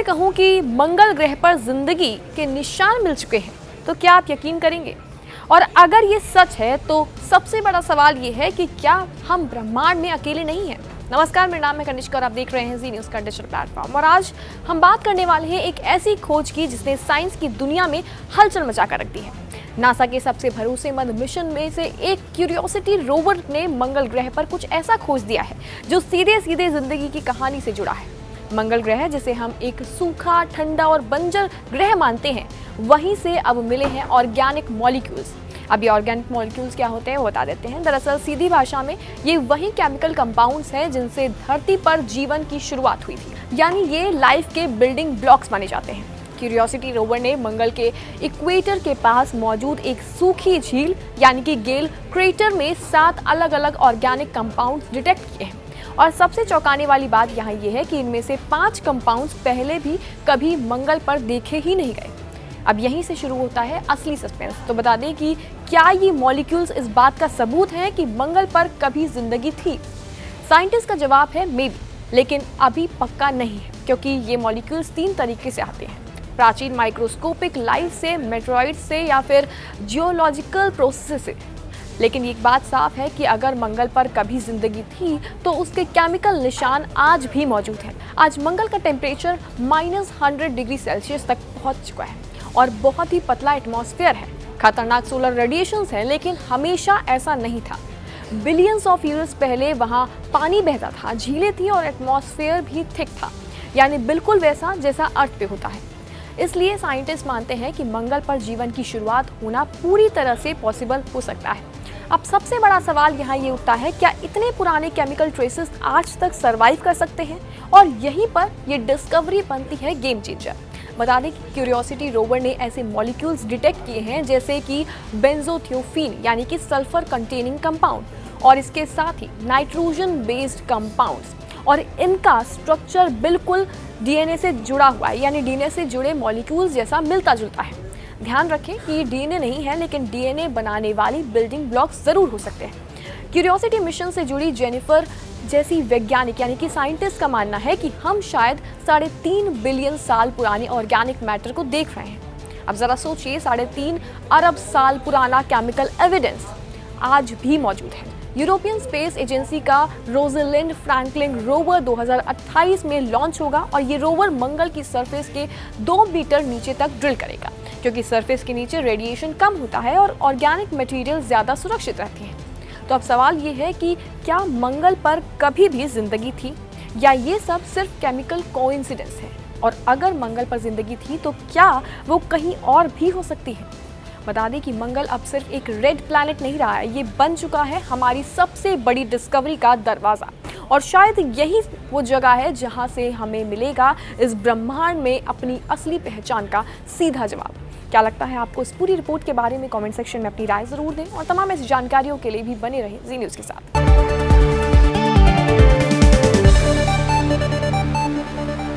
कहूं कि मंगल ग्रह पर जिंदगी के निशान मिल चुके हैं तो क्या आप यकीन करेंगे? और अगर ये सच है तो सबसे बड़ा सवाल ये है कि क्या हम ब्रह्मांड में अकेले नहीं हैं? नमस्कार, मेरा नाम है कनिष्का और आप देख रहे हैं जी न्यूज़ का डिजिटल प्लेटफॉर्म। और आज हम बात करने वाले हैं एक ऐसी खोज की जिसने साइंस की दुनिया में हलचल मचा कर रख दी है। नासा के सबसे भरोसेमंद मिशन में से एक क्यूरियोसिटी रोवर ने मंगल ग्रह पर कुछ ऐसा खोज दिया है जो सीधे सीधे जिंदगी की कहानी से जुड़ा है। मंगल ग्रह, जिसे हम एक सूखा, ठंडा और बंजर ग्रह मानते हैं, वहीं से अब मिले हैं ऑर्गेनिक मॉलिक्यूल्स। अब ये ऑर्गेनिक मॉलिक्यूल्स क्या होते हैं वो बता देते हैं। दरअसल सीधी भाषा में ये वही केमिकल कंपाउंड्स हैं जिनसे धरती पर जीवन की शुरुआत हुई थी, यानी ये लाइफ के बिल्डिंग ब्लॉक्स माने जाते हैं। क्यूरियोसिटी रोवर ने मंगल के इक्वेटर के पास मौजूद एक सूखी झील यानी कि गेल क्रेटर में 7 अलग अलग ऑर्गेनिक कंपाउंड्स डिटेक्ट किए हैं। और सबसे चौंकाने वाली बात यहाँ ये है कि इनमें से 5 कंपाउंड्स पहले भी कभी मंगल पर देखे ही नहीं गए। अब यहीं से शुरू होता है असली सस्पेंस। तो बता दें कि क्या ये मॉलिक्यूल्स इस बात का सबूत हैं कि मंगल पर कभी जिंदगी थी? साइंटिस्ट का जवाब है मे बी, लेकिन अभी पक्का नहीं है, क्योंकि ये मॉलिक्यूल्स 3 तरीके से आते हैं: प्राचीन माइक्रोस्कोपिक लाइट से, मेटेरॉइड से या फिर जियोलॉजिकल प्रोसेस से। लेकिन एक बात साफ है कि अगर मंगल पर कभी जिंदगी थी तो उसके केमिकल निशान आज भी मौजूद हैं। आज मंगल का टेम्परेचर -100 डिग्री सेल्सियस तक पहुंच चुका है और बहुत ही पतला एटमॉस्फेयर है। खतरनाक सोलर रेडिएशंस हैं, लेकिन हमेशा ऐसा नहीं था। बिलियंस ऑफ ईयर्स पहले वहाँ पानी बहता था, झीलें थी और एटमॉस्फेयर भी थिक था, यानी बिल्कुल वैसा जैसा अर्थ पे होता है। इसलिए साइंटिस्ट मानते हैं कि मंगल पर जीवन की शुरुआत होना पूरी तरह से पॉसिबल हो सकता है। अब सबसे बड़ा सवाल यहाँ ये उठता है, क्या इतने पुराने केमिकल ट्रेसेस आज तक सरवाइव कर सकते हैं? और यहीं पर ये डिस्कवरी बनती है गेम चेंजर। बता दें कि क्यूरियोसिटी रोवर ने ऐसे मॉलिक्यूल्स डिटेक्ट किए हैं जैसे कि बेंजोथियोफीन यानी कि सल्फर कंटेनिंग कंपाउंड, और इसके साथ ही नाइट्रोजन बेस्ड कंपाउंड्स, और इनका स्ट्रक्चर बिल्कुल डीएनए से जुड़ा हुआ है, यानी डीएनए से जुड़े मॉलिक्यूल्स जैसा मिलता जुलता है। ध्यान रखें कि ये डीएनए नहीं है, लेकिन डीएनए बनाने वाली बिल्डिंग ब्लॉक्स जरूर हो सकते हैं। क्यूरियोसिटी मिशन से जुड़ी जेनिफर जैसी वैज्ञानिक यानी कि साइंटिस्ट का मानना है कि हम शायद 3.5 बिलियन साल पुराने ऑर्गेनिक मैटर को देख रहे हैं। अब जरा सोचिए, 3.5 अरब साल पुराना केमिकल एविडेंस आज भी मौजूद है। यूरोपियन स्पेस एजेंसी का रोजलिंड फ्रैंकलिन रोवर 2028 में लॉन्च होगा और ये रोवर मंगल की सरफेस के 2 मीटर नीचे तक ड्रिल करेगा, क्योंकि सरफेस के नीचे रेडिएशन कम होता है और ऑर्गेनिक मटेरियल ज़्यादा सुरक्षित रहते हैं। तो अब सवाल ये है कि क्या मंगल पर कभी भी जिंदगी थी, या ये सब सिर्फ केमिकल कोइंसिडेंस है? और अगर मंगल पर जिंदगी थी तो क्या वो कहीं और भी हो सकती है? बता दें कि मंगल अब सिर्फ एक रेड प्लैनेट नहीं रहा है, ये बन चुका है हमारी सबसे बड़ी डिस्कवरी का दरवाज़ा। और शायद यही वो जगह है जहाँ से हमें मिलेगा इस ब्रह्मांड में अपनी असली पहचान का सीधा जवाब। क्या लगता है आपको इस पूरी रिपोर्ट के बारे में? कमेंट सेक्शन में अपनी राय ज़रूर दें और तमाम ऐसी जानकारियों के लिए भी बने रहें जी न्यूज़ के साथ।